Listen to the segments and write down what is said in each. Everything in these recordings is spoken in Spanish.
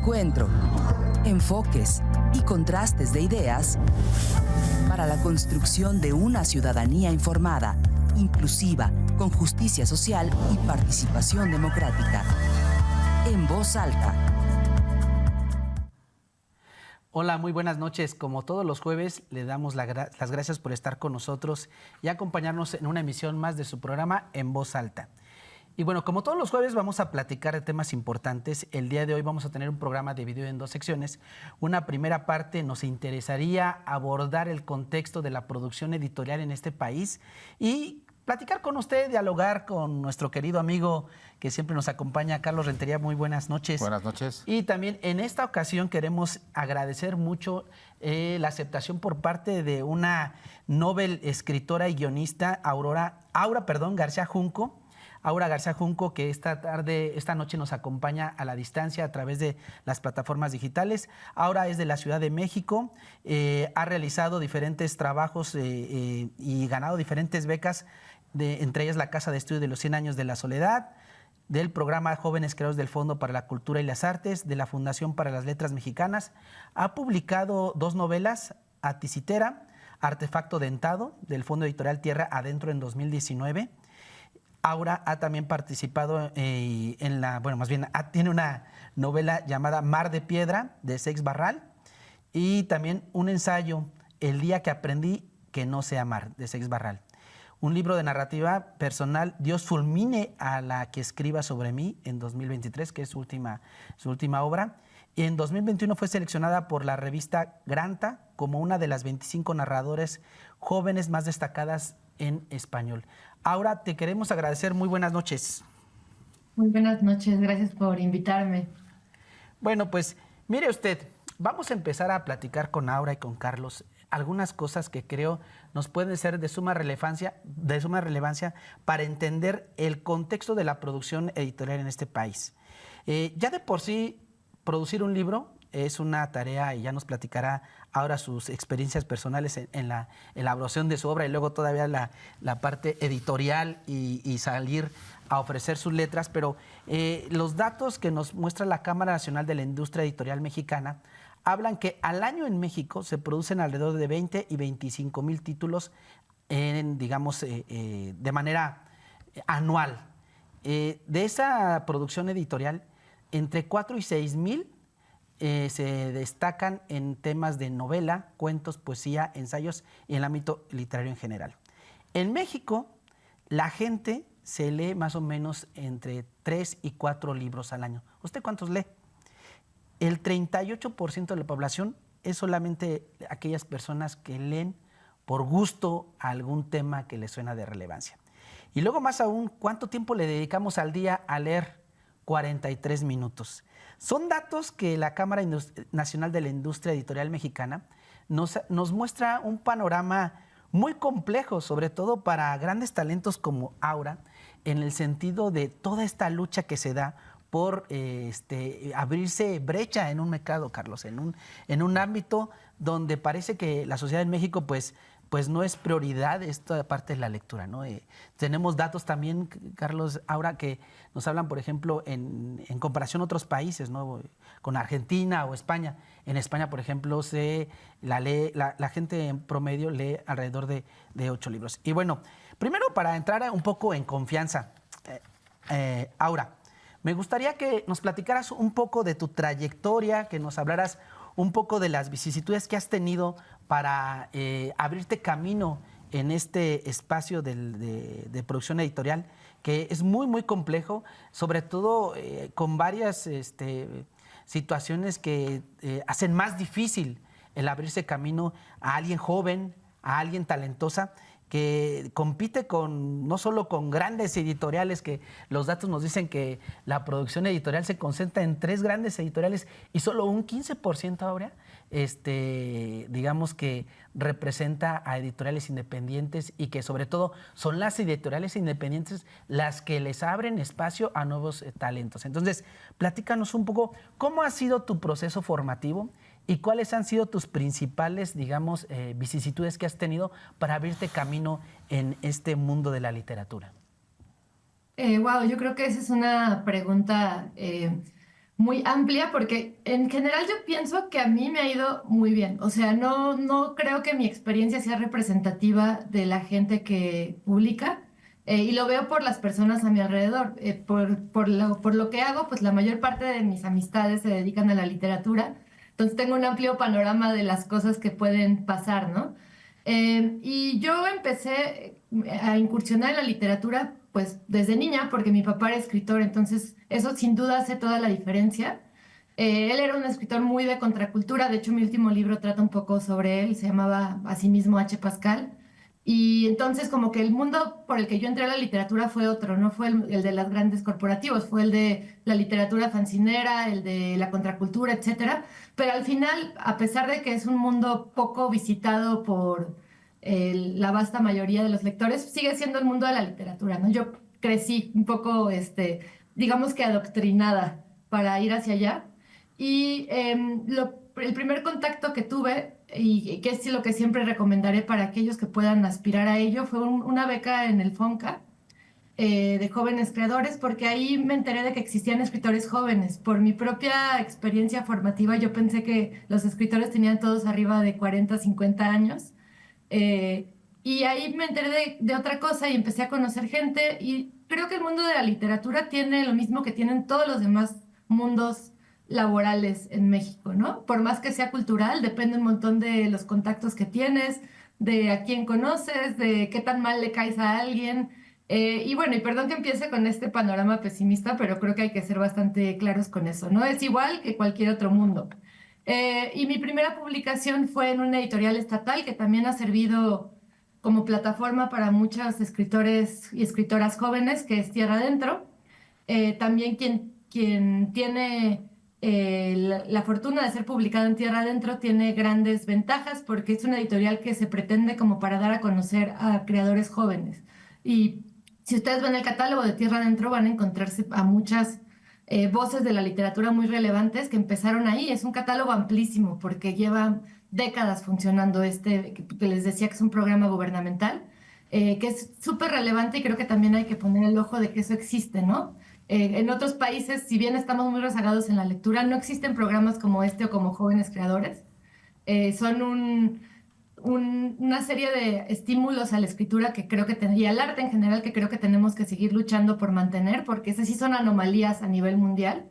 Encuentro, enfoques y contrastes de ideas para la construcción de una ciudadanía informada, inclusiva, con justicia social y participación democrática. En Voz Alta. Hola, muy buenas noches. Como todos los jueves, le damos las gracias por estar con nosotros y acompañarnos en una emisión más de su programa En Voz Alta. Y bueno, como todos los jueves vamos a platicar de temas importantes. El día de hoy vamos a tener un programa dividido en dos secciones. Una primera parte nos interesaría abordar el contexto de la producción editorial en este país y platicar con usted, dialogar con nuestro querido amigo que siempre nos acompaña, Carlos Rentería. Muy buenas noches. Buenas noches. Y también en esta ocasión queremos agradecer mucho la aceptación por parte de una novel escritora y guionista, Aura García Junco. Aura García Junco, que esta noche nos acompaña a la distancia a través de las plataformas digitales. Aura es de la Ciudad de México, ha realizado diferentes trabajos y ganado diferentes becas, entre ellas la Casa de Estudio de los 100 Años de la Soledad, del programa Jóvenes Creadores del Fondo para la Cultura y las Artes, de la Fundación para las Letras Mexicanas. Ha publicado 2 novelas, Aticitera, Artefacto Dentado, del Fondo Editorial Tierra Adentro en 2019. Aura ha también participado tiene una novela llamada Mar de Piedra, de Seix Barral, y también un ensayo, El día que aprendí que no sé amar, de Seix Barral. Un libro de narrativa personal, Dios fulmine a la que escriba sobre mí, en 2023, que es su última obra. Y en 2021 fue seleccionada por la revista Granta como una de las 25 narradores jóvenes más destacadas en español. Aura, te queremos agradecer. Muy buenas noches. Muy buenas noches, gracias por invitarme. Bueno, pues mire usted, vamos a empezar a platicar con Aura y con Carlos algunas cosas que creo nos pueden ser de suma relevancia para entender el contexto de la producción editorial en este país. Ya de por sí, producir un libro es una tarea, y ya nos platicará ahora sus experiencias personales en la elaboración de su obra y luego todavía la parte editorial y salir a ofrecer sus letras, pero los datos que nos muestra la Cámara Nacional de la Industria Editorial Mexicana hablan que al año en México se producen alrededor de 20 y 25 mil títulos de manera anual. De esa producción editorial, entre 4 y 6 mil se destacan en temas de novela, cuentos, poesía, ensayos y en el ámbito literario en general. En México, la gente se lee más o menos entre 3 y 4 libros al año. ¿Usted cuántos lee? El 38% de la población es solamente aquellas personas que leen por gusto a algún tema que les suena de relevancia. Y luego más aún, ¿cuánto tiempo le dedicamos al día a leer? 43 minutos. Son datos que la Cámara Nacional de la Industria Editorial Mexicana nos muestra un panorama muy complejo, sobre todo para grandes talentos como Aura, en el sentido de toda esta lucha que se da por abrirse brecha en un mercado, Carlos, en un ámbito donde parece que la sociedad en México pues no es prioridad esta parte de la lectura, ¿no? Tenemos datos también, Carlos, Aura, que nos hablan, por ejemplo, en comparación a otros países, ¿no? Con Argentina o España. En España, por ejemplo, la gente en promedio lee alrededor de 8 libros. Y bueno, primero para entrar un poco en confianza, Aura, me gustaría que nos platicaras un poco de tu trayectoria, que nos hablaras un poco de las vicisitudes que has tenido para abrirte camino en este espacio de producción editorial, que es muy, muy complejo, sobre todo con varias situaciones que hacen más difícil el abrirse camino a alguien joven, a alguien talentosa, que compite no solo con grandes editoriales, que los datos nos dicen que la producción editorial se concentra en 3 grandes editoriales y solo un 15% ahora, digamos que representa a editoriales independientes, y que sobre todo son las editoriales independientes las que les abren espacio a nuevos talentos. Entonces, platícanos un poco cómo ha sido tu proceso formativo y cuáles han sido tus principales, vicisitudes que has tenido para abrirte camino en este mundo de la literatura. Yo creo que esa es una pregunta muy amplia porque en general yo pienso que a mí me ha ido muy bien. O sea, no creo que mi experiencia sea representativa de la gente que publica. Y lo veo por las personas a mi alrededor. Por lo que hago, pues la mayor parte de mis amistades se dedican a la literatura. Entonces tengo un amplio panorama de las cosas que pueden pasar, ¿no? Y yo empecé a incursionar en la literatura pues desde niña porque mi papá era escritor, entonces eso sin duda hace toda la diferencia. Él era un escritor muy de contracultura, de hecho mi último libro trata un poco sobre él, se llamaba asimismo H. Pascal. Y entonces como que el mundo por el que yo entré a la literatura fue otro, no fue el de los grandes corporativos, fue el de la literatura fancinera, el de la contracultura, etcétera. Pero al final, a pesar de que es un mundo poco visitado por la vasta mayoría de los lectores, sigue siendo el mundo de la literatura, ¿no? Yo crecí un poco, digamos que adoctrinada para ir hacia allá. Y el primer contacto que tuve, y que es lo que siempre recomendaré para aquellos que puedan aspirar a ello, fue una beca en el FONCA de jóvenes creadores, porque ahí me enteré de que existían escritores jóvenes. Por mi propia experiencia formativa, yo pensé que los escritores tenían todos arriba de 40, 50 años. Y ahí me enteré de otra cosa y empecé a conocer gente y creo que el mundo de la literatura tiene lo mismo que tienen todos los demás mundos laborales en México, ¿no? Por más que sea cultural, depende un montón de los contactos que tienes, de a quién conoces, de qué tan mal le caes a alguien. Y bueno, y perdón que empiece con este panorama pesimista, pero creo que hay que ser bastante claros con eso, ¿no? Es igual que cualquier otro mundo. Y mi primera publicación fue en una editorial estatal que también ha servido como plataforma para muchos escritores y escritoras jóvenes, que es Tierra Adentro. También quien tiene la fortuna de ser publicado en Tierra Adentro tiene grandes ventajas porque es una editorial que se pretende como para dar a conocer a creadores jóvenes. Y si ustedes ven el catálogo de Tierra Adentro van a encontrarse a muchas voces de la literatura muy relevantes que empezaron ahí. Es un catálogo amplísimo porque lleva décadas funcionando que les decía que es un programa gubernamental, que es súper relevante y creo que también hay que poner el ojo de que eso existe, ¿no? En otros países, si bien estamos muy rezagados en la lectura, no existen programas como este o como Jóvenes Creadores. Son una serie de estímulos a la escritura que creo y al arte en general que creo que tenemos que seguir luchando por mantener, porque esas sí son anomalías a nivel mundial.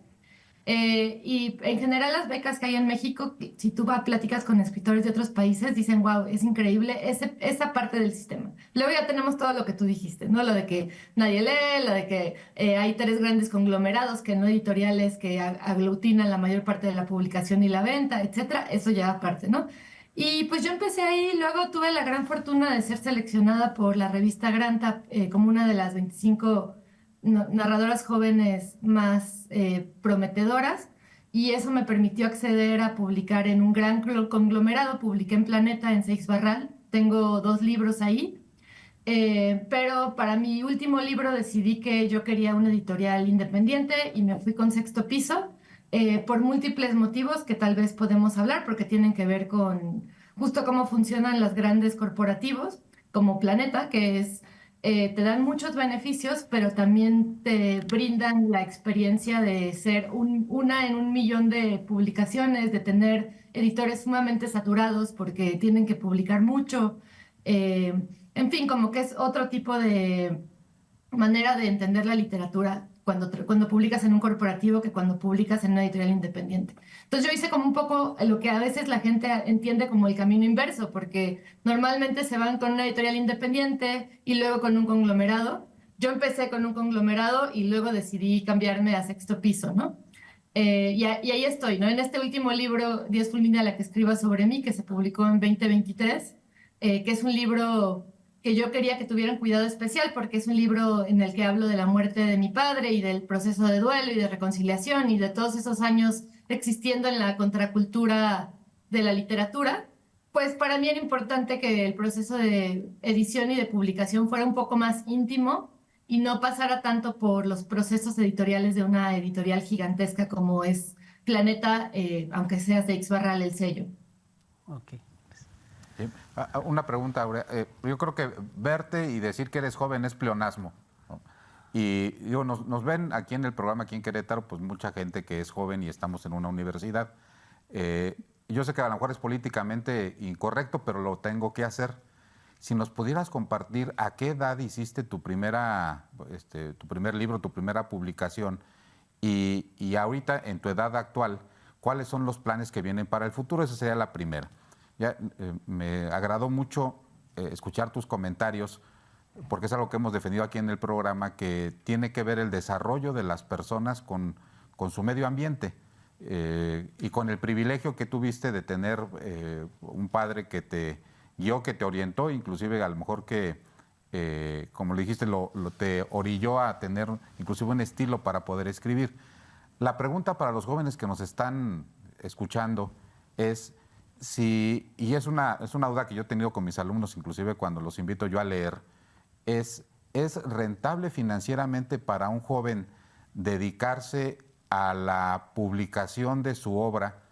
Y en general las becas que hay en México, si tú platicas con escritores de otros países, dicen, wow, es increíble esa parte del sistema. Luego ya tenemos todo lo que tú dijiste, ¿no? Lo de que nadie lee, lo de que hay tres grandes conglomerados que no editoriales que aglutinan la mayor parte de la publicación y la venta, etcétera. Eso ya aparte, ¿no? Y pues yo empecé ahí, luego tuve la gran fortuna de ser seleccionada por la revista Granta como una de las 25 narradoras jóvenes más prometedoras y eso me permitió acceder a publicar en un gran conglomerado. Publiqué en Planeta, en Seix Barral, tengo 2 libros ahí, pero para mi último libro decidí que yo quería una editorial independiente y me fui con Sexto Piso por múltiples motivos que tal vez podemos hablar porque tienen que ver con justo cómo funcionan los grandes corporativos como Planeta, que es te dan muchos beneficios, pero también te brindan la experiencia de ser una en un millón de publicaciones, de tener editores sumamente saturados porque tienen que publicar mucho. Eh, en fin, como que es otro tipo de manera de entender la literatura cuando publicas en un corporativo que cuando publicas en una editorial independiente. Entonces yo hice como un poco lo que a veces la gente entiende como el camino inverso, porque normalmente se van con una editorial independiente y luego con un conglomerado. Yo empecé con un conglomerado y luego decidí cambiarme a Sexto Piso, ¿no? Y ahí estoy, ¿no? En este último libro, Dios fulmina la que escriba sobre mí, que se publicó en 2023, que es un libro que yo quería que tuvieran cuidado especial porque es un libro en el que hablo de la muerte de mi padre y del proceso de duelo y de reconciliación y de todos esos años existiendo en la contracultura de la literatura. Pues para mí era importante que el proceso de edición y de publicación fuera un poco más íntimo y no pasara tanto por los procesos editoriales de una editorial gigantesca como es Planeta, aunque sea de Barral el sello. Ok. Sí. Una pregunta, Aurea. Yo creo que verte y decir que eres joven es pleonasmo, ¿no? Y digo, nos ven aquí en el programa, aquí en Querétaro, pues mucha gente que es joven y estamos en una universidad. Yo sé que a lo mejor es políticamente incorrecto, pero lo tengo que hacer. Si nos pudieras compartir a qué edad hiciste tu primer libro, tu primera publicación, y ahorita en tu edad actual, ¿cuáles son los planes que vienen para el futuro? Esa sería la primera. Ya, me agradó mucho escuchar tus comentarios, porque es algo que hemos defendido aquí en el programa, que tiene que ver el desarrollo de las personas con su medio ambiente. Y con el privilegio que tuviste de tener un padre que te guió, que te orientó, inclusive a lo mejor que, como le dijiste, te orilló a tener inclusive un estilo para poder escribir. La pregunta para los jóvenes que nos están escuchando es si, y es una duda que yo he tenido con mis alumnos, inclusive cuando los invito yo a leer, ¿es rentable financieramente para un joven dedicarse a la publicación de su obra,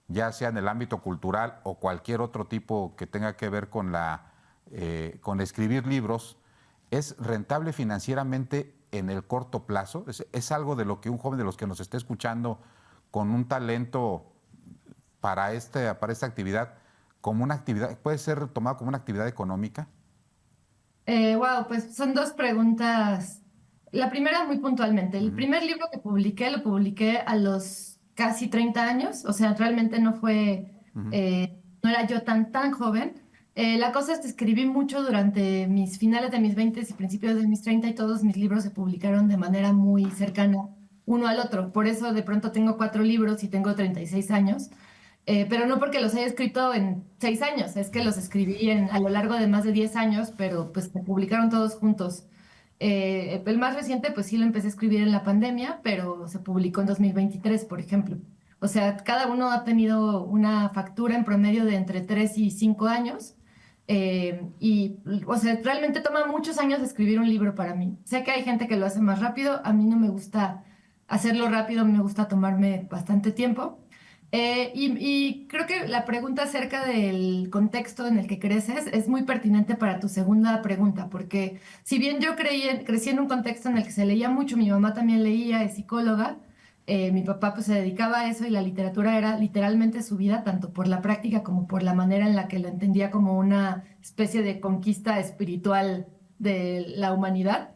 ya sea en el ámbito cultural o cualquier otro tipo que tenga que ver con escribir libros? ¿Es rentable financieramente en el corto plazo? ¿Es algo de lo que un joven de los que nos esté escuchando con un talento para esta actividad, como una actividad, puede ser tomado como una actividad económica? Wow, pues son dos preguntas. La primera muy puntualmente. El primer libro que publiqué lo publiqué a los casi 30 años, o sea, realmente no fue, no era yo tan joven. La cosa es que escribí mucho durante mis finales de mis 20 y principios de mis 30 y todos mis libros se publicaron de manera muy cercana uno al otro. Por eso de pronto tengo 4 libros y tengo 36 años. Pero no porque los haya escrito en 6 años, es que los escribí a lo largo de más de 10 años, pero pues se publicaron todos juntos. El más reciente, pues sí lo empecé a escribir en la pandemia, pero se publicó en 2023, por ejemplo. O sea, cada uno ha tenido una factura en promedio de entre 3 y 5 años. O sea, realmente toma muchos años escribir un libro para mí. Sé que hay gente que lo hace más rápido, a mí no me gusta hacerlo rápido, me gusta tomarme bastante tiempo. Y creo que la pregunta acerca del contexto en el que creces es muy pertinente para tu segunda pregunta, porque si bien yo crecí en un contexto en el que se leía mucho, mi mamá también leía, es psicóloga, mi papá pues se dedicaba a eso y la literatura era literalmente su vida, tanto por la práctica como por la manera en la que lo entendía como una especie de conquista espiritual de la humanidad.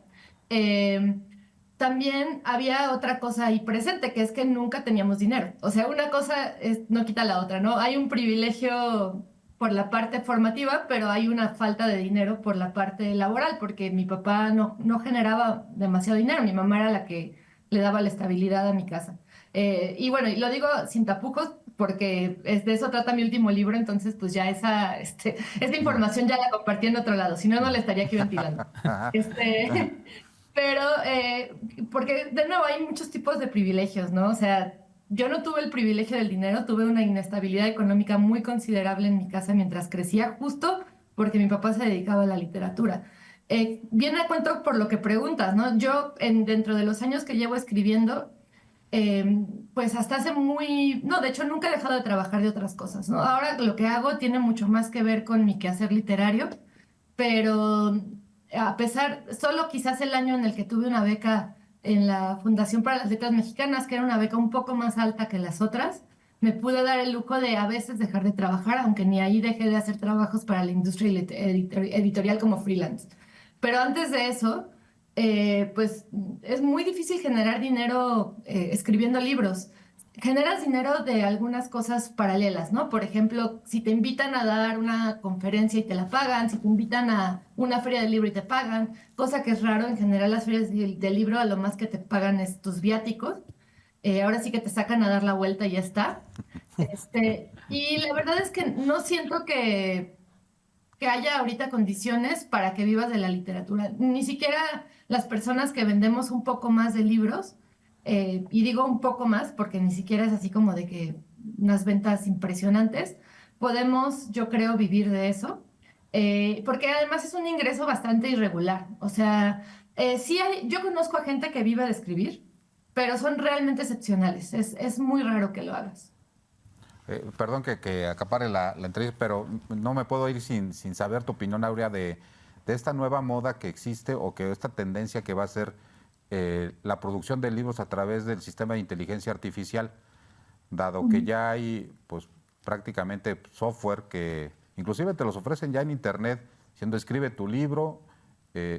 Eh, También había otra cosa ahí presente, que es que nunca teníamos dinero. O sea, una cosa no quita la otra, ¿no? Hay un privilegio por la parte formativa, pero hay una falta de dinero por la parte laboral, porque mi papá no generaba demasiado dinero, mi mamá era la que le daba la estabilidad a mi casa. Y bueno, y lo digo sin tapujos, porque de eso trata mi último libro, entonces pues ya esta información ya la compartí en otro lado, si no, no la estaría aquí ventilando. Pero, porque de nuevo hay muchos tipos de privilegios, ¿no? O sea, yo no tuve el privilegio del dinero, tuve una inestabilidad económica muy considerable en mi casa mientras crecía, justo porque mi papá se dedicaba a la literatura. Viene a cuento por lo que preguntas, ¿no? Yo, dentro de los años que llevo escribiendo, pues hasta hace no, de hecho nunca he dejado de trabajar de otras cosas, ¿no? Ahora lo que hago tiene mucho más que ver con mi quehacer literario, pero solo quizás el año en el que tuve una beca en la Fundación para las Letras Mexicanas, que era una beca un poco más alta que las otras, me pude dar el lujo de a veces dejar de trabajar, aunque ni ahí dejé de hacer trabajos para la industria editorial como freelance. Pero antes de eso, pues es muy difícil generar dinero escribiendo libros. Generas dinero de algunas cosas paralelas, ¿no? Por ejemplo, si te invitan a dar una conferencia y te la pagan, si te invitan a una feria del libro y te pagan, cosa que es raro, en general las ferias del libro a lo más que te pagan es tus viáticos. Ahora sí que te sacan a dar la vuelta y ya está. Y la verdad es que no siento que haya ahorita condiciones para que vivas de la literatura. Ni siquiera las personas que vendemos un poco más de libros, y digo un poco más porque ni siquiera es así como de que unas ventas impresionantes, podemos, yo creo, vivir de eso, porque además es un ingreso bastante irregular. O sea, yo conozco a gente que vive de escribir, pero son realmente excepcionales. Es muy raro que lo hagas. Perdón que acapare la entrevista, pero no me puedo ir sin saber tu opinión, Aurea, de esta nueva moda que existe o que esta tendencia que va a ser la producción de libros a través del sistema de inteligencia artificial, dado que ya hay pues prácticamente software que inclusive te los ofrecen ya en internet, diciendo escribe tu libro.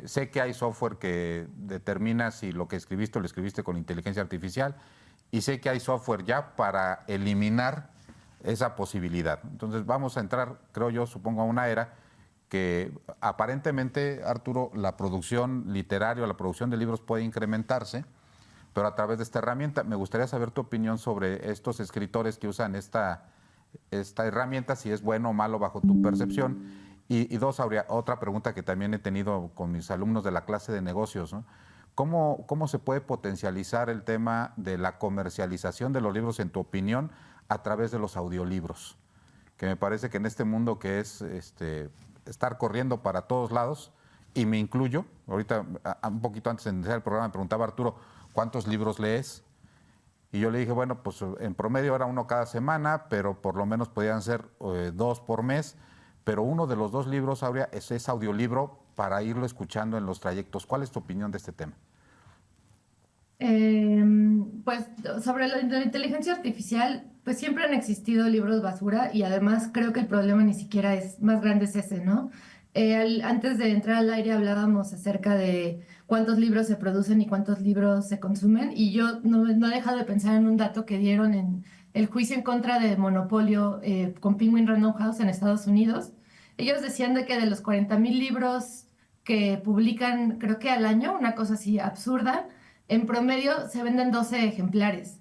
Sé que hay software que determina si lo que escribiste lo escribiste con inteligencia artificial, y sé que hay software ya para eliminar esa posibilidad. Entonces vamos a entrar, creo yo, supongo, a una era que aparentemente, Arturo, la producción literaria, la producción de libros puede incrementarse, pero a través de esta herramienta. Me gustaría saber tu opinión sobre estos escritores que usan esta herramienta, si es bueno o malo bajo tu percepción. Y dos, habría otra pregunta que también he tenido con mis alumnos de la clase de negocios, ¿no? ¿Cómo se puede potencializar el tema de la comercialización de los libros, en tu opinión, a través de los audiolibros? Que me parece que en este mundo que es estar corriendo para todos lados, y me incluyo, ahorita un poquito antes de iniciar el programa me preguntaba Arturo, ¿cuántos libros lees? Y yo le dije, bueno, pues en promedio era uno cada semana, pero por lo menos podían ser 2 por mes, pero uno de los 2 libros, Aurea, es audiolibro para irlo escuchando en los trayectos. ¿Cuál es tu opinión de este tema? Pues sobre la inteligencia artificial, pues siempre han existido libros basura, y además creo que el problema ni siquiera es más grande, es ese, ¿no? Antes de entrar al aire hablábamos acerca de cuántos libros se producen y cuántos libros se consumen, y yo no he dejado de pensar en un dato que dieron en el juicio en contra de monopolio con Penguin Random House en Estados Unidos. Ellos decían de que de los 40,000 libros que publican, creo que al año, una cosa así absurda, en promedio se venden 12 ejemplares,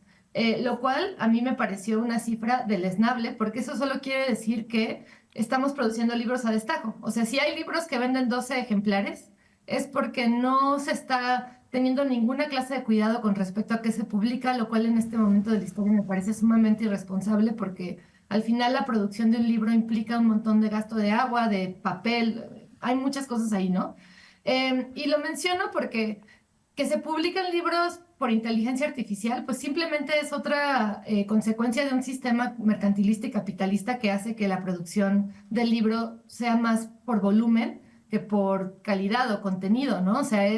lo cual a mí me pareció una cifra deleznable, porque eso solo quiere decir que estamos produciendo libros a destajo. O sea, si hay libros que venden 12 ejemplares, es porque no se está teniendo ninguna clase de cuidado con respecto a qué se publica, lo cual en este momento de la historia me parece sumamente irresponsable, porque al final la producción de un libro implica un montón de gasto de agua, de papel, hay muchas cosas ahí, ¿no? Y lo menciono porque que se publican libros por inteligencia artificial, pues simplemente es otra consecuencia de un sistema mercantilista y capitalista que hace que la producción del libro sea más por volumen que por calidad o contenido, ¿no? O sea,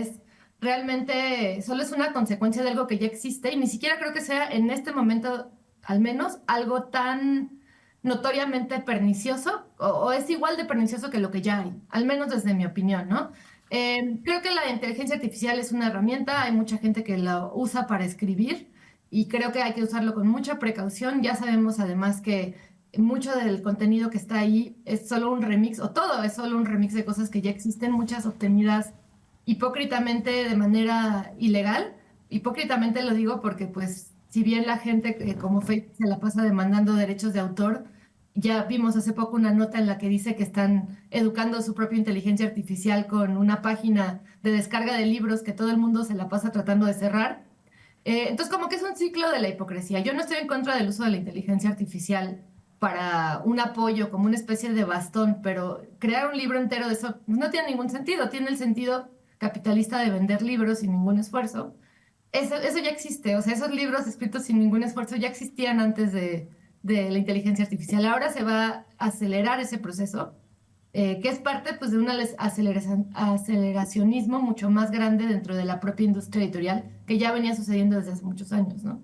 solo es una consecuencia de algo que ya existe, y ni siquiera creo que sea en este momento, al menos, algo tan notoriamente pernicioso, o es igual de pernicioso que lo que ya hay, al menos desde mi opinión, ¿no? Creo que la inteligencia artificial es una herramienta, hay mucha gente que la usa para escribir, y creo que hay que usarlo con mucha precaución. Ya sabemos además que mucho del contenido que está ahí es solo un remix, o todo es solo un remix de cosas que ya existen, muchas obtenidas hipócritamente de manera ilegal. Hipócritamente lo digo porque pues si bien la gente como Facebook se la pasa demandando derechos de autor, ya vimos hace poco una nota en la que dice que están educando su propia inteligencia artificial con una página de descarga de libros que todo el mundo se la pasa tratando de cerrar. Entonces, como que es un ciclo de la hipocresía. Yo no estoy en contra del uso de la inteligencia artificial para un apoyo, como una especie de bastón, pero crear un libro entero de eso no tiene ningún sentido. Tiene el sentido capitalista de vender libros sin ningún esfuerzo. Eso ya existe. O sea, esos libros escritos sin ningún esfuerzo ya existían antes de la inteligencia artificial. Ahora se va a acelerar ese proceso, que es parte pues, de un aceleracionismo mucho más grande dentro de la propia industria editorial, que ya venía sucediendo desde hace muchos años, ¿no?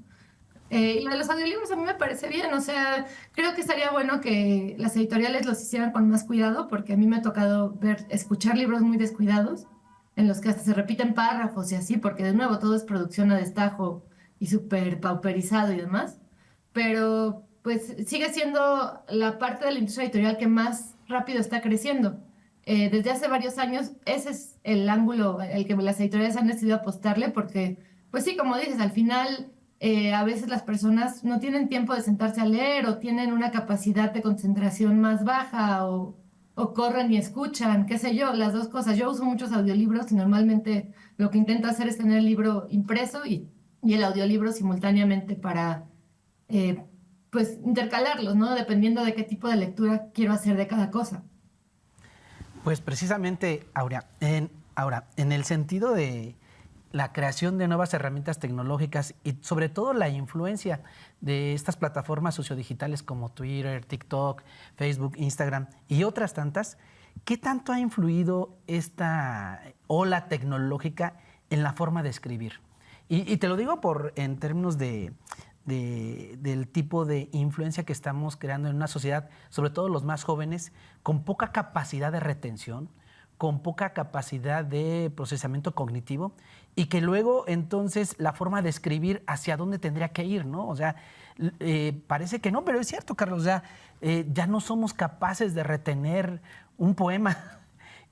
Y lo de los audiolibros a mí me parece bien, o sea, creo que estaría bueno que las editoriales los hicieran con más cuidado, porque a mí me ha tocado escuchar libros muy descuidados, en los que hasta se repiten párrafos y así, porque de nuevo todo es producción a destajo y súper pauperizado y demás, pero pues sigue siendo la parte de la industria editorial que más rápido está creciendo. Desde hace varios años ese es el ángulo al que las editoriales han decidido apostarle, porque pues sí, como dices, al final a veces las personas no tienen tiempo de sentarse a leer, o tienen una capacidad de concentración más baja, o corren y escuchan, qué sé yo, las dos cosas. Yo uso muchos audiolibros y normalmente lo que intento hacer es tener el libro impreso y el audiolibro simultáneamente para pues intercalarlos, ¿no? Dependiendo de qué tipo de lectura quiero hacer de cada cosa. Pues precisamente, Aurea, en el sentido de la creación de nuevas herramientas tecnológicas y sobre todo la influencia de estas plataformas sociodigitales como Twitter, TikTok, Facebook, Instagram y otras tantas, ¿qué tanto ha influido esta ola tecnológica en la forma de escribir? Y te lo digo en términos del tipo de influencia que estamos creando en una sociedad, sobre todo los más jóvenes, con poca capacidad de retención, con poca capacidad de procesamiento cognitivo, y que luego entonces la forma de escribir hacia dónde tendría que ir, ¿no? O sea, parece que no, pero es cierto, Carlos, ya no somos capaces de retener un poema.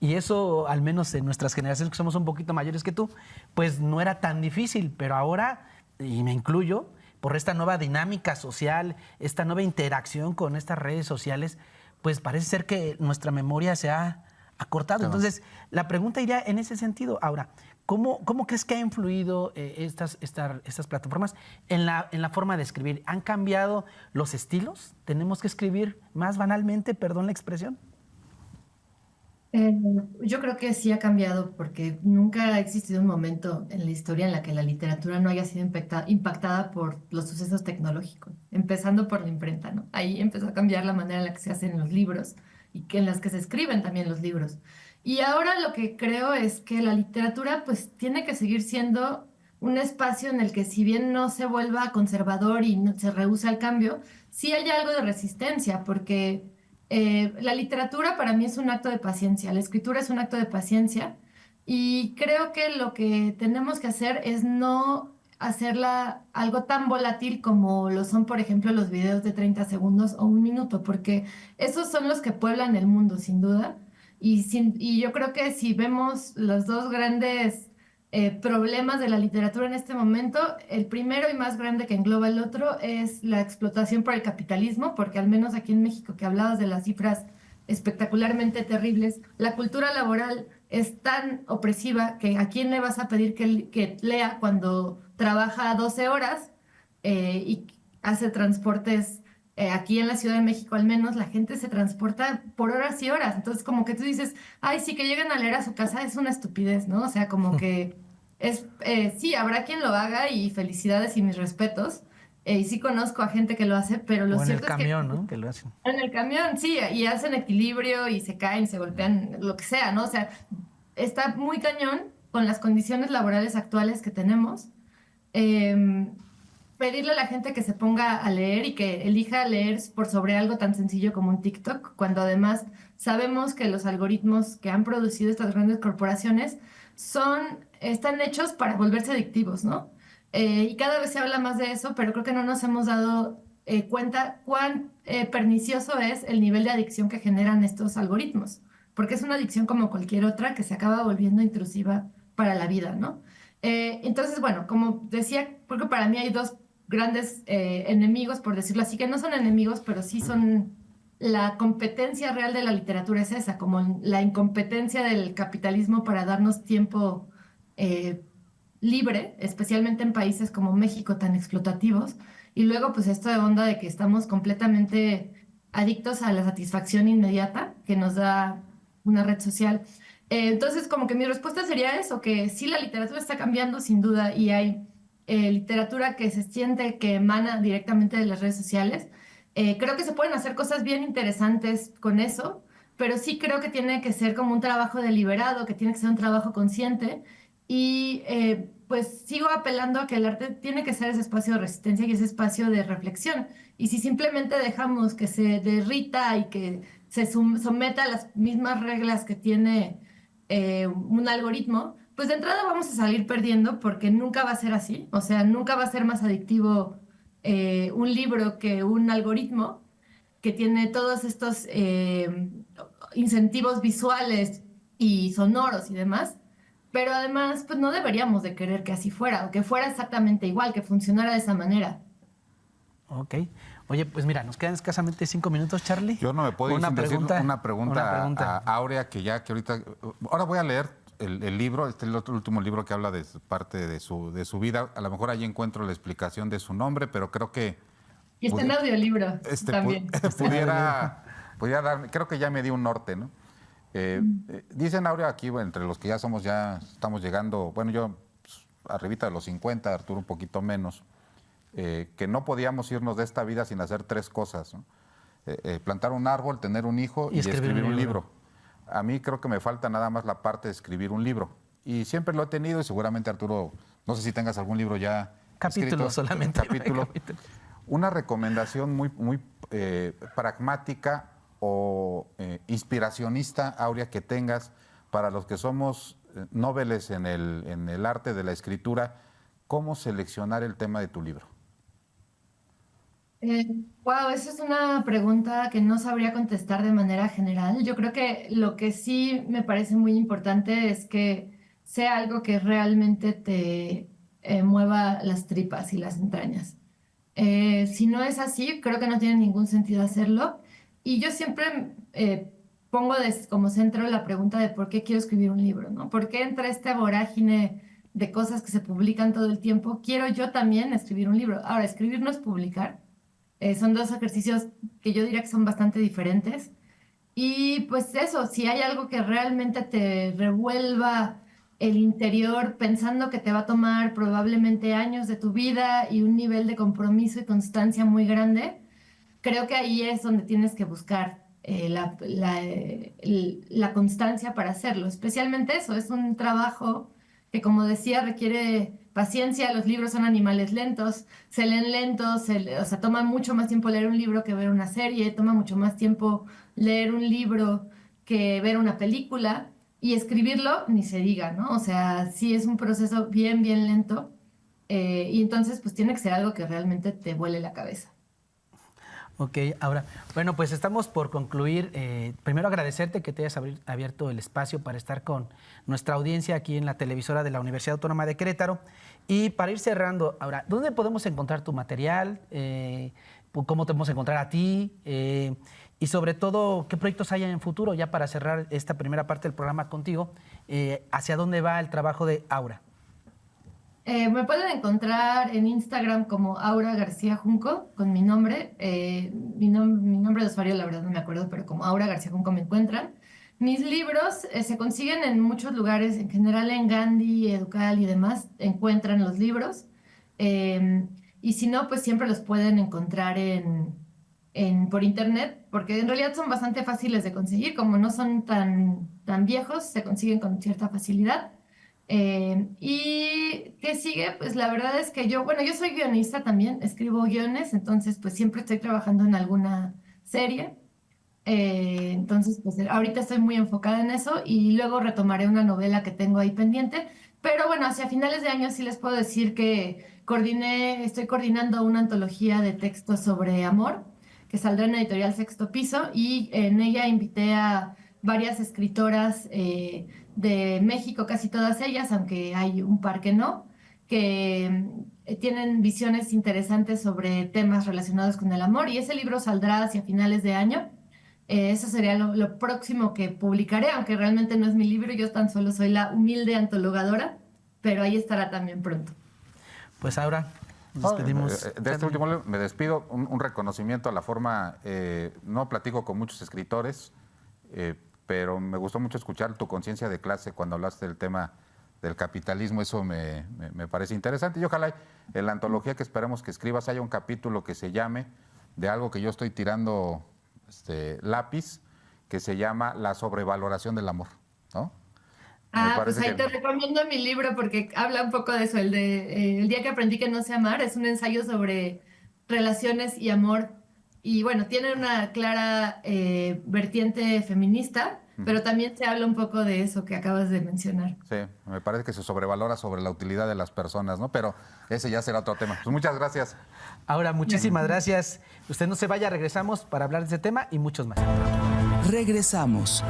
Y eso, al menos en nuestras generaciones que somos un poquito mayores que tú, pues no era tan difícil, pero ahora, y me incluyo, por esta nueva dinámica social, esta nueva interacción con estas redes sociales, pues parece ser que nuestra memoria se ha acortado. Claro. Entonces, la pregunta iría en ese sentido. Ahora, ¿cómo crees que ha influido estas plataformas en la forma de escribir? ¿Han cambiado los estilos? ¿Tenemos que escribir más banalmente, perdón la expresión? Yo creo que sí ha cambiado porque nunca ha existido un momento en la historia en la que la literatura no haya sido impactada por los sucesos tecnológicos, empezando por la imprenta, ¿no? Ahí empezó a cambiar la manera en la que se hacen los libros y en las que se escriben también los libros. Y ahora lo que creo es que la literatura pues tiene que seguir siendo un espacio en el que si bien no se vuelva conservador y no se rehúsa al cambio, sí hay algo de resistencia porque la literatura para mí es un acto de paciencia, la escritura es un acto de paciencia y creo que lo que tenemos que hacer es no hacerla algo tan volátil como lo son, por ejemplo, los videos de 30 segundos o un minuto, porque esos son los que pueblan el mundo, sin duda. Y yo creo que si vemos los dos grandes problemas de la literatura en este momento, el primero y más grande que engloba el otro es la explotación por el capitalismo, porque al menos aquí en México, que hablabas de las cifras espectacularmente terribles, la cultura laboral es tan opresiva que a quién le vas a pedir que lea cuando trabaja 12 horas y hace transportes. Aquí en la Ciudad de México al menos la gente se transporta por horas y horas, entonces como que tú dices, ay, sí, que lleguen a leer a su casa es una estupidez, ¿no? O sea, como que sí, habrá quien lo haga y felicidades y mis respetos, y sí conozco a gente que lo hace, pero lo cierto es que... O en el camión, ¿no? Que lo hacen. En el camión, sí, y hacen equilibrio y se caen, se golpean, lo que sea, ¿no? O sea, está muy cañón con las condiciones laborales actuales que tenemos. Pedirle a la gente que se ponga a leer y que elija leer por sobre algo tan sencillo como un TikTok, cuando además sabemos que los algoritmos que han producido estas grandes corporaciones están hechos para volverse adictivos, ¿no? Y cada vez se habla más de eso, pero creo que no nos hemos dado cuenta cuán pernicioso es el nivel de adicción que generan estos algoritmos, porque es una adicción como cualquier otra que se acaba volviendo intrusiva para la vida, ¿no? Entonces, bueno, como decía, creo que para mí hay dos grandes enemigos, por decirlo así, que no son enemigos, pero sí son la competencia real de la literatura es esa, como la incompetencia del capitalismo para darnos tiempo libre, especialmente en países como México tan explotativos, y luego pues esto de onda de que estamos completamente adictos a la satisfacción inmediata que nos da una red social. Entonces como que mi respuesta sería eso, que sí la literatura está cambiando sin duda y hay literatura que se siente que emana directamente de las redes sociales. Creo que se pueden hacer cosas bien interesantes con eso, pero sí creo que tiene que ser como un trabajo deliberado, que tiene que ser un trabajo consciente y pues sigo apelando a que el arte tiene que ser ese espacio de resistencia y ese espacio de reflexión. Y si simplemente dejamos que se derrita y que se someta a las mismas reglas que tiene un algoritmo, pues de entrada vamos a salir perdiendo porque nunca va a ser así. O sea, nunca va a ser más adictivo un libro que un algoritmo que tiene todos estos incentivos visuales y sonoros y demás. Pero además, pues no deberíamos de querer que así fuera o que fuera exactamente igual, que funcionara de esa manera. Ok. Oye, pues mira, nos quedan escasamente 5 minutos, Charlie. Yo no me puedo ir sin decir una pregunta a Áurea, que ahorita... Ahora voy a leer el libro, este es el último libro que habla de parte de su vida. A lo mejor ahí encuentro la explicación de su nombre, pero creo que... Y está en audiolibro también. Pudiera dar, creo que ya me dio un norte, ¿no? Dicen Áurea aquí, bueno, entre los que ya estamos llegando, bueno, yo pues, arribita de los 50, Arturo un poquito menos, que no podíamos irnos de esta vida sin hacer 3 cosas, ¿no? Plantar un árbol, tener un hijo y escribir un libro. A mí creo que me falta nada más la parte de escribir un libro. Y siempre lo he tenido y seguramente Arturo No sé si tengas algún libro ya Capítulo escrito. solamente. Capítulo. Una recomendación muy pragmática o inspiracionista, Aurea, que tengas para los que somos noveles en el arte de la escritura, ¿cómo seleccionar el tema de tu libro? Wow, esa es una pregunta que no sabría contestar de manera general. Yo creo que lo que sí me parece muy importante es que sea algo que realmente te mueva las tripas y las entrañas. Si no es así, creo que no tiene ningún sentido hacerlo. Y yo siempre pongo como centro la pregunta de por qué quiero escribir un libro, ¿no? ¿Por qué entre esta vorágine de cosas que se publican todo el tiempo, quiero yo también escribir un libro? Ahora, escribir no es publicar. Son dos ejercicios que yo diría que son bastante diferentes. Y pues eso, si hay algo que realmente te revuelva el interior pensando que te va a tomar probablemente años de tu vida y un nivel de compromiso y constancia muy grande, creo que ahí es donde tienes que buscar la constancia para hacerlo. Especialmente eso, es un trabajo que, como decía, requiere paciencia. Los libros son animales lentos, se leen lentos, o sea, toma mucho más tiempo leer un libro que ver una serie, toma mucho más tiempo leer un libro que ver una película, y escribirlo ni se diga, ¿no? O sea, sí es un proceso bien, bien lento, y entonces pues tiene que ser algo que realmente te vuele la cabeza. Ok, ahora, bueno, pues estamos por concluir. Primero agradecerte que te hayas abierto el espacio para estar con nuestra audiencia aquí en la televisora de la Universidad Autónoma de Querétaro. Y para ir cerrando, ahora, ¿dónde podemos encontrar tu material? ¿Cómo te podemos encontrar a ti? Y sobre todo, ¿qué proyectos hay en el futuro? Ya para cerrar esta primera parte del programa contigo, ¿hacia dónde va el trabajo de Aura? Me pueden encontrar en Instagram como Aura García Junco, con mi nombre. Mi nombre de usuario, la verdad no me acuerdo, pero como Aura García Junco me encuentran. Mis libros se consiguen en muchos lugares, en general en Gandhi, Educal y demás, encuentran los libros. Y si no, pues siempre los pueden encontrar por internet, porque en realidad son bastante fáciles de conseguir, como no son tan viejos, se consiguen con cierta facilidad. ¿Y qué sigue? Pues la verdad es que yo soy guionista también, escribo guiones, entonces pues siempre estoy trabajando en alguna serie. Entonces pues ahorita estoy muy enfocada en eso y luego retomaré una novela que tengo ahí pendiente. Pero bueno, hacia finales de año sí les puedo decir que estoy coordinando una antología de textos sobre amor que saldrá en Editorial Sexto Piso, y en ella invité a varias escritoras de México, casi todas ellas, aunque hay un par que no, que tienen visiones interesantes sobre temas relacionados con el amor, y ese libro saldrá hacia finales de año. Eso sería lo próximo que publicaré, aunque realmente no es mi libro, yo tan solo soy la humilde antologadora, pero ahí estará también pronto. Pues ahora nos despedimos. De este último libro me despido, un reconocimiento a la forma, no platico con muchos escritores, pero me gustó mucho escuchar tu conciencia de clase cuando hablaste del tema del capitalismo. Eso me parece interesante, y ojalá en la antología que esperemos que escribas haya un capítulo que se llame de algo que yo estoy tirando lápiz, que se llama La sobrevaloración del amor, ¿no? Pues ahí te recomiendo mi libro porque habla un poco de eso, el día que aprendí que no sé amar. Es un ensayo sobre relaciones y amor, y bueno, tiene una clara vertiente feminista, pero también se habla un poco de eso que acabas de mencionar. Sí, me parece que se sobrevalora sobre la utilidad de las personas, ¿no? Pero ese ya será otro tema. Pues muchas gracias. Ahora, muchísimas gracias. Usted no se vaya, regresamos para hablar de ese tema y muchos más. Regresamos.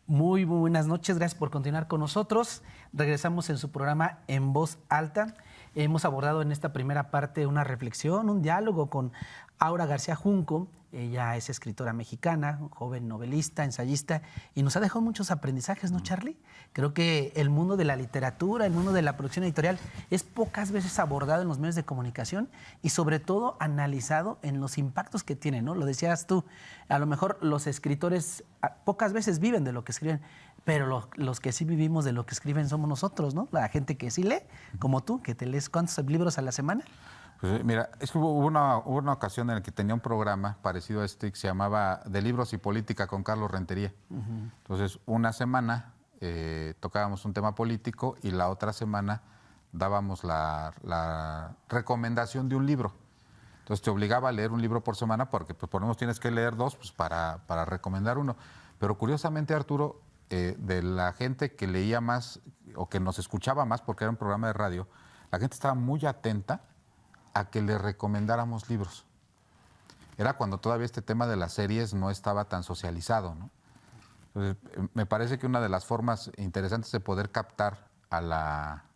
Muy buenas noches, gracias por continuar con nosotros. Regresamos en su programa En Voz Alta. Hemos abordado en esta primera parte una reflexión, un diálogo con Aura García Junco. Ella es escritora mexicana, joven novelista, ensayista, y nos ha dejado muchos aprendizajes, ¿no, Charlie? Creo que el mundo de la literatura, el mundo de la producción editorial es pocas veces abordado en los medios de comunicación y sobre todo analizado en los impactos que tiene, ¿no? Lo decías tú, a lo mejor los escritores pocas veces viven de lo que escriben, pero los que sí vivimos de lo que escriben somos nosotros, ¿no? La gente que sí lee, como tú, que te lees ¿cuántos libros a la semana? Pues mira, es que hubo una ocasión en la que tenía un programa parecido a este que se llamaba De Libros y Política con Carlos Rentería. Entonces, una semana tocábamos un tema político y la otra semana dábamos la recomendación de un libro. Entonces te obligaba a leer un libro por semana porque pues, por lo menos tienes que leer 2 pues, para recomendar uno. Pero curiosamente, Arturo, de la gente que leía más o que nos escuchaba más porque era un programa de radio, la gente estaba muy atenta a que le recomendáramos libros. Era cuando todavía este tema de las series no estaba tan socializado, ¿no? Entonces, me parece que una de las formas interesantes de poder captar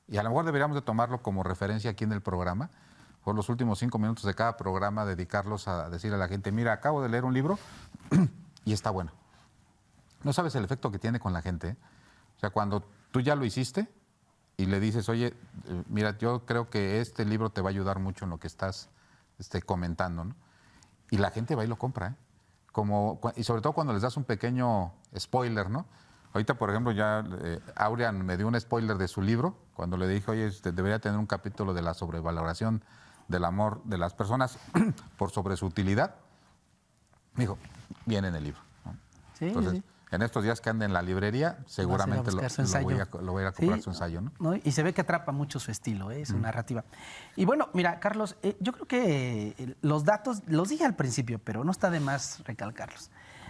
y a lo mejor deberíamos de tomarlo como referencia aquí en el programa, por los últimos 5 minutos de cada programa, dedicarlos a decirle a la gente, mira, acabo de leer un libro y está bueno. No sabes el efecto que tiene con la gente, ¿eh? O sea, cuando tú ya lo hiciste y le dices, oye, mira, yo creo que este libro te va a ayudar mucho en lo que estás comentando, ¿no? Y la gente va y lo compra, ¿eh? Y sobre todo cuando les das un pequeño spoiler, ¿no? Ahorita, por ejemplo, ya Aurea me dio un spoiler de su libro, cuando le dije, oye, debería tener un capítulo de la sobrevaloración del amor de las personas por sobre su utilidad. Me dijo, viene en el libro, ¿no? Sí, entonces, sí. En estos días que ande en la librería, seguramente lo voy a comprar su ensayo, ¿no? ¿No? Y se ve que atrapa mucho su estilo, su narrativa. Y bueno, mira, Carlos, yo creo que los datos, los dije al principio, pero no está de más recalcarlos.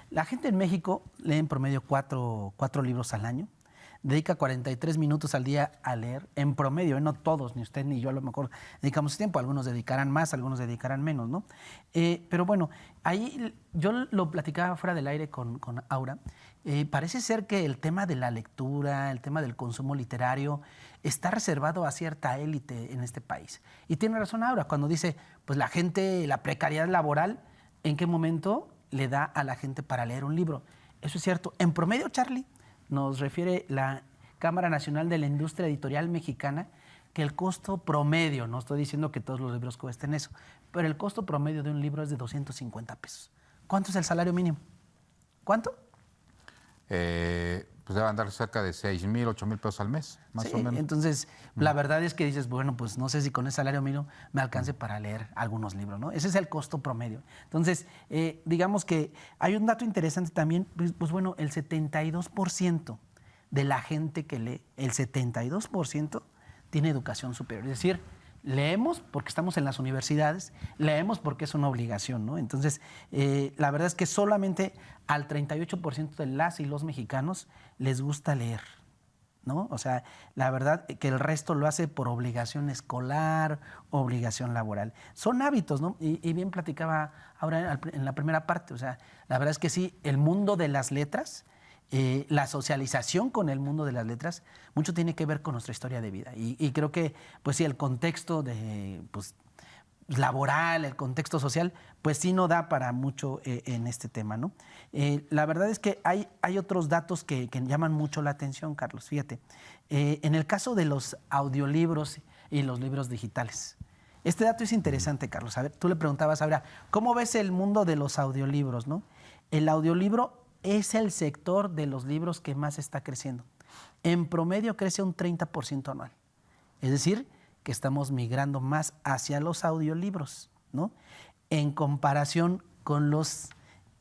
La gente en México lee en promedio 4 libros al año, dedica 43 minutos al día a leer, en promedio, no todos, ni usted ni yo a lo mejor dedicamos tiempo, algunos dedicarán más, algunos dedicarán menos, ¿no? Pero bueno, ahí yo lo platicaba fuera del aire con Aura, parece ser que el tema de la lectura, el tema del consumo literario, está reservado a cierta élite en este país. Y tiene razón Aura cuando dice, pues la gente, la precariedad laboral, ¿en qué momento le da a la gente para leer un libro? Eso es cierto. En promedio, Charlie, nos refiere la Cámara Nacional de la Industria Editorial Mexicana que el costo promedio, no estoy diciendo que todos los libros cuesten eso, pero el costo promedio de un libro es de 250 pesos. ¿Cuánto es el salario mínimo? ¿Cuánto? Pues debe andar cerca de 6,000, 8,000 pesos al mes, más o menos. Entonces, la verdad es que dices, bueno, pues no sé si con ese salario mínimo me alcance para leer algunos libros, ¿no? Ese es el costo promedio. Entonces, digamos que hay un dato interesante también, pues bueno, el 72% de la gente que lee, el 72% tiene educación superior. Es decir, leemos porque estamos en las universidades, leemos porque es una obligación, ¿no? Entonces, la verdad es que solamente al 38% de las y los mexicanos les gusta leer, ¿no? O sea, la verdad que el resto lo hace por obligación escolar, obligación laboral. Son hábitos, ¿no? Y bien platicaba ahora en la primera parte, o sea, la verdad es que sí, el mundo de las letras, la socialización con el mundo de las letras, mucho tiene que ver con nuestra historia de vida. Y creo que, pues sí, el contexto laboral, el contexto social, pues sí no da para mucho en este tema, ¿no? La verdad es que hay otros datos que llaman mucho la atención, Carlos. Fíjate, en el caso de los audiolibros y los libros digitales, este dato es interesante, Carlos. A ver, tú le preguntabas ahora, ¿cómo ves el mundo de los audiolibros, no? El audiolibro es el sector de los libros que más está creciendo. En promedio crece un 30% anual. Es decir, que estamos migrando más hacia los audiolibros, ¿no? En comparación con los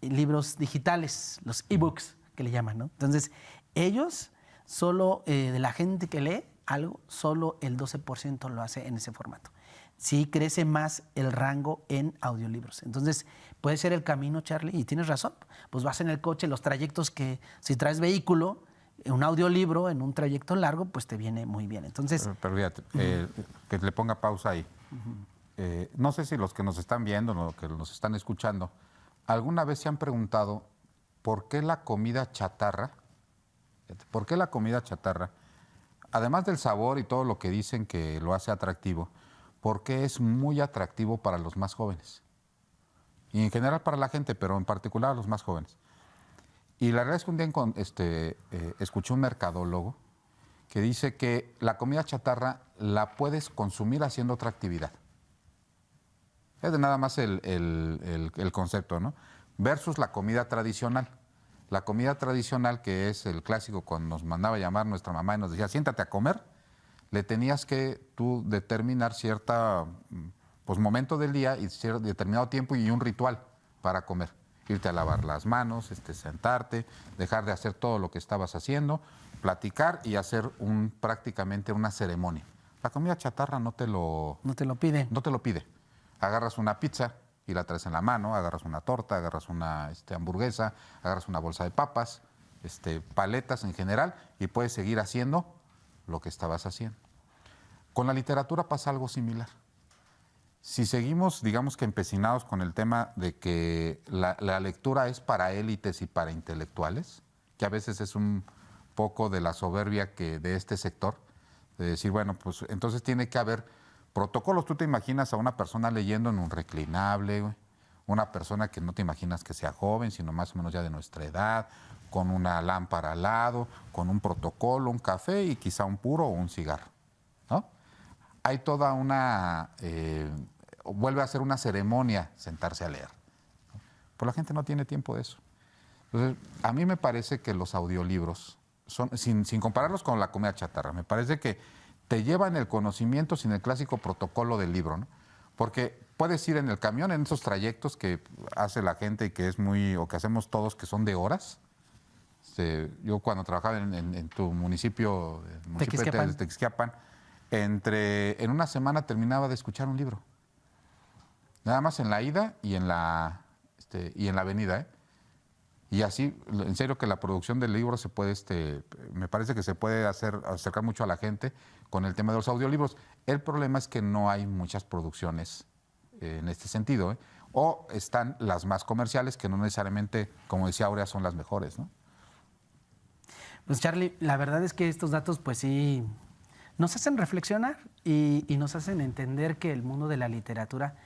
libros digitales, los ebooks que le llaman, ¿no? Entonces, ellos, solo de la gente que lee algo, solo el 12% lo hace en ese formato. Sí crece más el rango en audiolibros. Entonces, puede ser el camino, Charlie, y tienes razón. Pues vas en el coche, los trayectos que, si traes vehículo, un audiolibro en un trayecto largo, pues te viene muy bien. Entonces, pero fíjate, que le ponga pausa ahí. No sé si los que nos están viendo o que nos están escuchando, ¿alguna vez se han preguntado por qué la comida chatarra, además del sabor y todo lo que dicen que lo hace atractivo, por qué es muy atractivo para los más jóvenes? Y en general para la gente, pero en particular a los más jóvenes. Y la verdad es que un día escuché un mercadólogo que dice que la comida chatarra la puedes consumir haciendo otra actividad. Es de nada más el concepto, ¿no? Versus la comida tradicional. La comida tradicional, que es el clásico cuando nos mandaba a llamar nuestra mamá y nos decía, siéntate a comer, le tenías que tú determinar cierta momento del día y determinado tiempo y un ritual para comer. irte a lavar las manos, sentarte, dejar de hacer todo lo que estabas haciendo, platicar y hacer prácticamente una ceremonia. La comida chatarra no te lo pide. No te lo pide. Agarras una pizza y la traes en la mano, agarras una torta, agarras una hamburguesa, agarras una bolsa de papas, paletas en general, y puedes seguir haciendo lo que estabas haciendo. Con la literatura pasa algo similar. Si seguimos, digamos que empecinados con el tema de que la lectura es para élites y para intelectuales, que a veces es un poco de la soberbia de este sector, de decir, bueno, pues entonces tiene que haber protocolos. Tú te imaginas a una persona leyendo en un reclinable, güey, una persona que no te imaginas que sea joven, sino más o menos ya de nuestra edad, con una lámpara al lado, con un protocolo, un café y quizá un puro o un cigarro, ¿no? Hay toda una... vuelve a ser una ceremonia sentarse a leer, ¿no? Pues la gente no tiene tiempo de eso. Entonces, a mí me parece que los audiolibros, sin compararlos con la comida chatarra, me parece que te llevan el conocimiento sin el clásico protocolo del libro, ¿no? Porque puedes ir en el camión, en esos trayectos que hace la gente y que es o que hacemos todos, que son de horas. Yo cuando trabajaba en tu municipio, de Tequisquiapan, en una semana terminaba de escuchar un libro. Nada más en la ida y en la venida, ¿eh? Y así, en serio que la producción del libro se puede, me parece que se puede acercar mucho a la gente con el tema de los audiolibros. El problema es que no hay muchas producciones en este sentido, ¿eh? O están las más comerciales, que no necesariamente, como decía Aurea, son las mejores, ¿no? Pues Charlie, la verdad es que estos datos pues sí nos hacen reflexionar y nos hacen entender que el mundo de la literatura,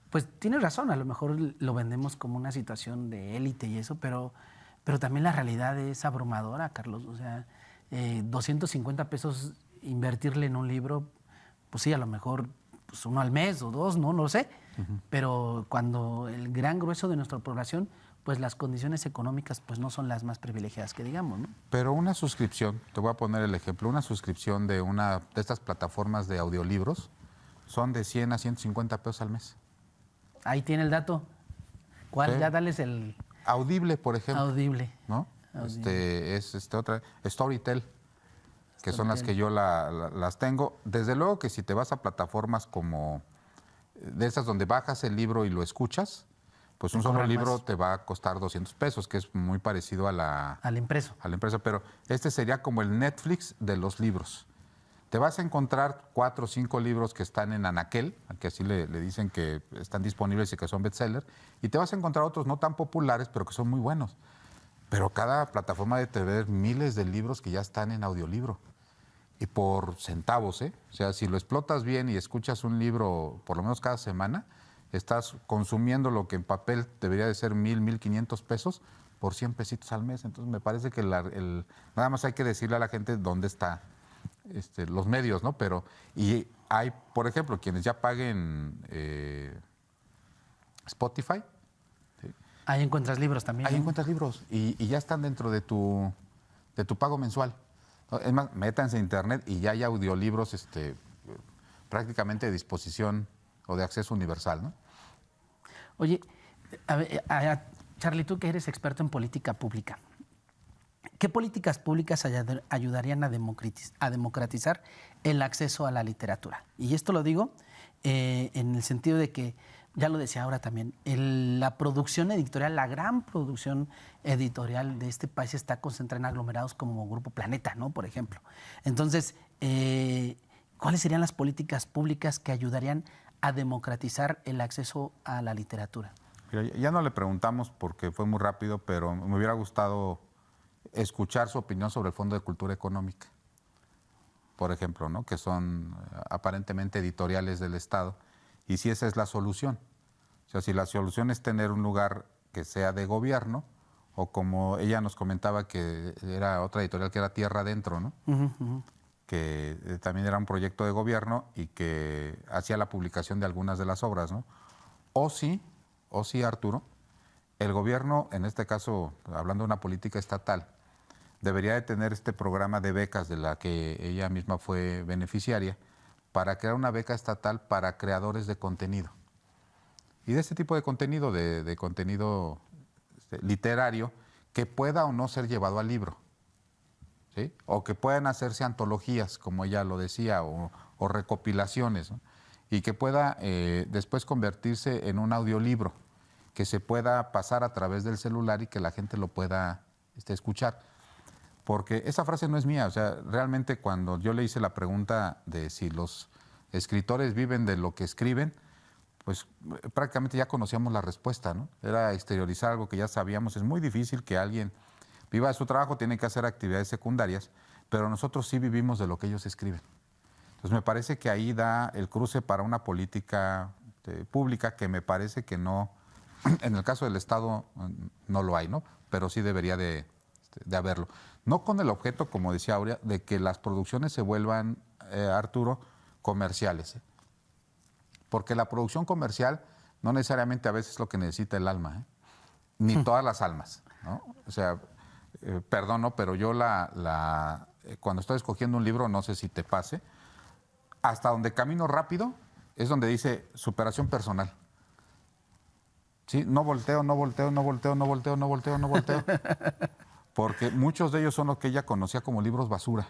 pues tienes razón, a lo mejor lo vendemos como una situación de élite y eso, pero también la realidad es abrumadora, Carlos. O sea, 250 pesos invertirle en un libro, pues sí, a lo mejor pues uno al mes o dos, no lo sé, pero cuando el gran grueso de nuestra población, pues las condiciones económicas pues no son las más privilegiadas que digamos, ¿no? Pero una suscripción, te voy a poner el ejemplo, una suscripción de una de estas plataformas de audiolibros son de 100 a 150 pesos al mes. Ahí tiene el dato. ¿Cuál? Sí. Ya dales el... Audible, por ejemplo. Audible. ¿No? Audible. Otra, Storytel, que son las que yo las tengo. Desde luego que si te vas a plataformas como de esas donde bajas el libro y lo escuchas, pues un solo libro más. te va a costar 200 pesos, que es muy parecido al impreso. Al impreso, pero este sería como el Netflix de los libros. Te vas a encontrar 4 o 5 libros que están en anaquel, que así le dicen que están disponibles y que son bestseller, y te vas a encontrar otros no tan populares, pero que son muy buenos. Pero cada plataforma debe tener miles de libros que ya están en audiolibro. Y por centavos, ¿eh? O sea, si lo explotas bien y escuchas un libro por lo menos cada semana, estás consumiendo lo que en papel debería de ser 1,500 pesos por 100 pesitos al mes. Entonces me parece que nada más hay que decirle a la gente dónde está los medios, ¿no? Y hay, por ejemplo, quienes ya paguen Spotify. ¿Sí? Ahí encuentras libros también. Ahí ¿no? encuentras libros y ya están dentro de tu pago mensual. Es más, métanse a internet y ya hay audiolibros prácticamente de disposición o de acceso universal, ¿no? Oye, Charlie, tú que eres experto en política pública, ¿qué políticas públicas ayudarían a democratizar el acceso a la literatura? Y esto lo digo en el sentido de que, ya lo decía ahora también, la producción editorial, la gran producción editorial de este país está concentrada en aglomerados como Grupo Planeta, ¿no? Por ejemplo. Entonces, ¿cuáles serían las políticas públicas que ayudarían a democratizar el acceso a la literatura? Mira, ya no le preguntamos porque fue muy rápido, pero me hubiera gustado escuchar su opinión sobre el Fondo de Cultura Económica, por ejemplo, ¿no? Que son aparentemente editoriales del Estado, y si esa es la solución. O sea, si la solución es tener un lugar que sea de gobierno, o como ella nos comentaba que era otra editorial que era Tierra Adentro, ¿no? Que también era un proyecto de gobierno y que hacía la publicación de algunas de las obras, ¿no? O sí, Arturo, el gobierno, en este caso, hablando de una política estatal, debería de tener este programa de becas de la que ella misma fue beneficiaria, para crear una beca estatal para creadores de contenido. Y de este tipo de contenido, de contenido literario que pueda o no ser llevado al libro, ¿sí? O que puedan hacerse antologías, como ella lo decía, o recopilaciones, ¿no? Y que pueda después convertirse en un audiolibro, que se pueda pasar a través del celular y que la gente lo pueda escuchar. Porque esa frase no es mía, o sea, realmente cuando yo le hice la pregunta de si los escritores viven de lo que escriben, pues prácticamente ya conocíamos la respuesta, ¿no? Era exteriorizar algo que ya sabíamos. Es muy difícil que alguien viva de su trabajo, tiene que hacer actividades secundarias, pero nosotros sí vivimos de lo que ellos escriben. Entonces me parece que ahí da el cruce para una política pública que me parece que no, en el caso del Estado no lo hay, ¿no? Pero sí debería de haberlo. No con el objeto, como decía Aurea, de que las producciones se vuelvan, Arturo, comerciales, ¿eh? Porque la producción comercial no necesariamente a veces es lo que necesita el alma, ¿eh? Ni todas las almas, ¿no? O sea, perdón, ¿no? Pero yo cuando estoy escogiendo un libro, no sé si te pase, hasta donde camino rápido es donde dice superación personal. ¿Sí? No volteo, no volteo, no volteo, no volteo, no volteo, no volteo. Porque muchos de ellos son los que ella conocía como libros basura.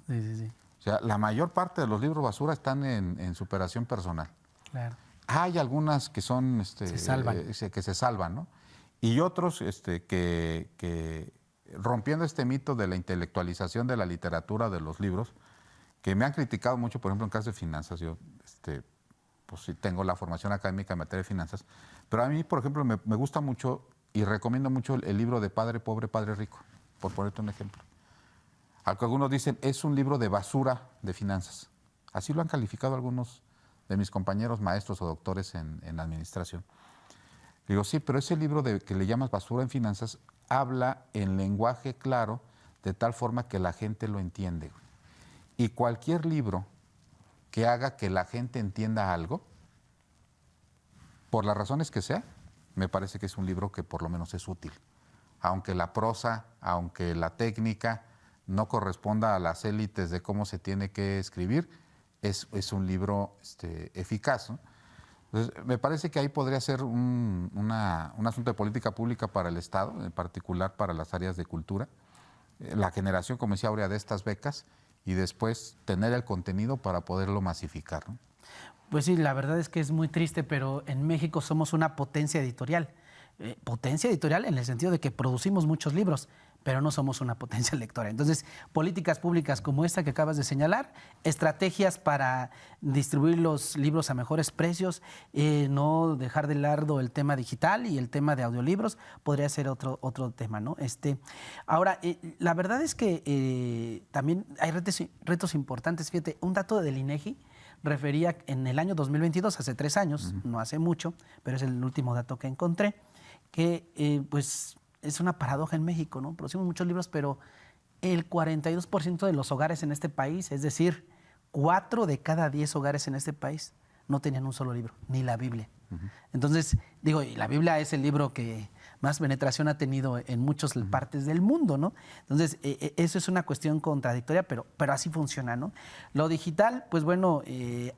Sí, sí, sí. O sea, la mayor parte de los libros basura están en superación personal. Claro. Hay algunas que son se salvan. Que se salvan, ¿no? Y otros que rompiendo este mito de la intelectualización de la literatura, de los libros, que me han criticado mucho, por ejemplo, en caso de finanzas. Yo pues sí tengo la formación académica en materia de finanzas, pero a mí, por ejemplo, me gusta mucho y recomiendo mucho el libro de Padre Pobre, Padre Rico, por ponerte un ejemplo. Al que algunos dicen, es un libro de basura de finanzas. Así lo han calificado algunos de mis compañeros maestros o doctores en administración. Digo, sí, pero ese libro que le llamas basura en finanzas habla en lenguaje claro, de tal forma que la gente lo entiende. Y cualquier libro que haga que la gente entienda algo, por las razones que sea, me parece que es un libro que por lo menos es útil. Aunque la prosa, aunque la técnica no corresponda a las élites de cómo se tiene que escribir, es un libro eficaz, ¿no? Entonces, me parece que ahí podría ser un asunto de política pública para el Estado, en particular para las áreas de cultura, la generación, como decía Aurea, de estas becas y después tener el contenido para poderlo masificar, ¿no? Pues sí, la verdad es que es muy triste, pero en México somos una potencia editorial. Potencia editorial en el sentido de que producimos muchos libros, pero no somos una potencia lectora. Entonces, políticas públicas como esta que acabas de señalar, estrategias para distribuir los libros a mejores precios, no dejar de lado el tema digital y el tema de audiolibros, podría ser otro tema, ¿no? Ahora, la verdad es que también hay retos importantes. Fíjate, un dato del INEGI refería en el año 2022, hace 3 años, no hace mucho, pero es el último dato que encontré, que pues es una paradoja en México, ¿no? Producimos muchos libros, pero el 42% de los hogares en este país, es decir, 4 de cada 10 hogares en este país, no tenían un solo libro, ni la Biblia. Entonces, digo, y la Biblia es el libro que más penetración ha tenido en muchas partes del mundo, ¿no? Entonces, eso es una cuestión contradictoria, pero así funciona, ¿no? Lo digital, pues bueno,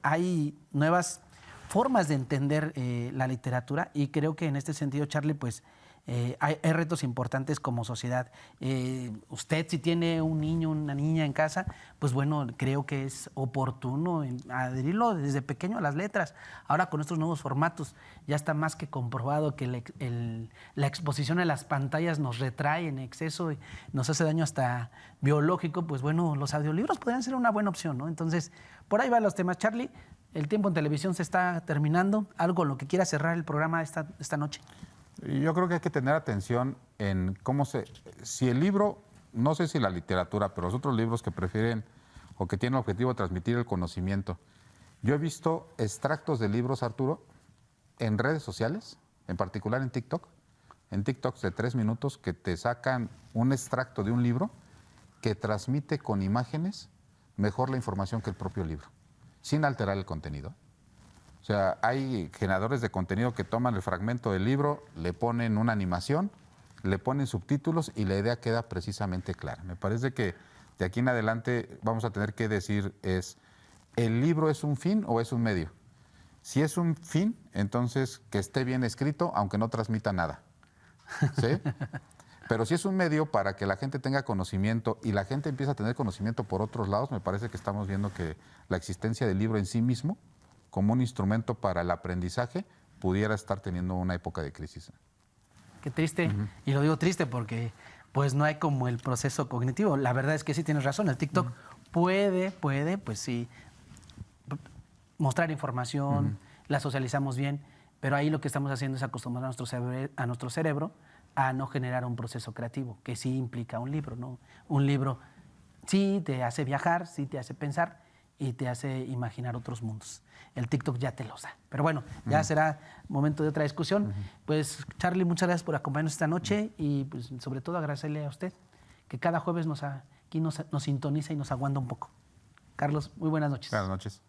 hay nuevas formas de entender la literatura y creo que en este sentido, Charlie, pues hay retos importantes como sociedad. Usted, si tiene un niño, una niña en casa, pues bueno, creo que es oportuno adherirlo desde pequeño a las letras. Ahora con estos nuevos formatos ya está más que comprobado que la exposición a las pantallas nos retrae en exceso y nos hace daño hasta biológico. Pues bueno, los audiolibros podrían ser una buena opción, ¿no? Entonces, por ahí van los temas. Charlie, el tiempo en televisión se está terminando. ¿Algo lo que quiera cerrar el programa esta noche? Yo creo que hay que tener atención en si el libro, no sé si la literatura, pero los otros libros que prefieren o que tienen el objetivo de transmitir el conocimiento. Yo he visto extractos de libros, Arturo, en redes sociales, en particular en TikToks de 3 minutos que te sacan un extracto de un libro que transmite con imágenes mejor la información que el propio libro, sin alterar el contenido. O sea, hay generadores de contenido que toman el fragmento del libro, le ponen una animación, le ponen subtítulos y la idea queda precisamente clara. Me parece que de aquí en adelante vamos a tener que decir ¿el libro es un fin o es un medio? Si es un fin, entonces que esté bien escrito, aunque no transmita nada. ¿sí? Pero si es un medio para que la gente tenga conocimiento y la gente empieza a tener conocimiento por otros lados, me parece que estamos viendo que la existencia del libro en sí mismo, como un instrumento para el aprendizaje, pudiera estar teniendo una época de crisis. Qué triste. Y lo digo triste porque pues no hay como el proceso cognitivo. La verdad es que sí tienes razón. El TikTok puede, pues sí, mostrar información, la socializamos bien, pero ahí lo que estamos haciendo es acostumbrar a nuestro cerebro a no generar un proceso creativo, que sí implica un libro, ¿no? Un libro sí te hace viajar, sí te hace pensar y te hace imaginar otros mundos. El TikTok ya te los da. Pero bueno, ya será momento de otra discusión. Pues, Charlie, muchas gracias por acompañarnos esta noche y pues, sobre todo agradecerle a usted que cada jueves aquí nos sintoniza y nos aguanta un poco. Carlos, muy buenas noches. Buenas noches.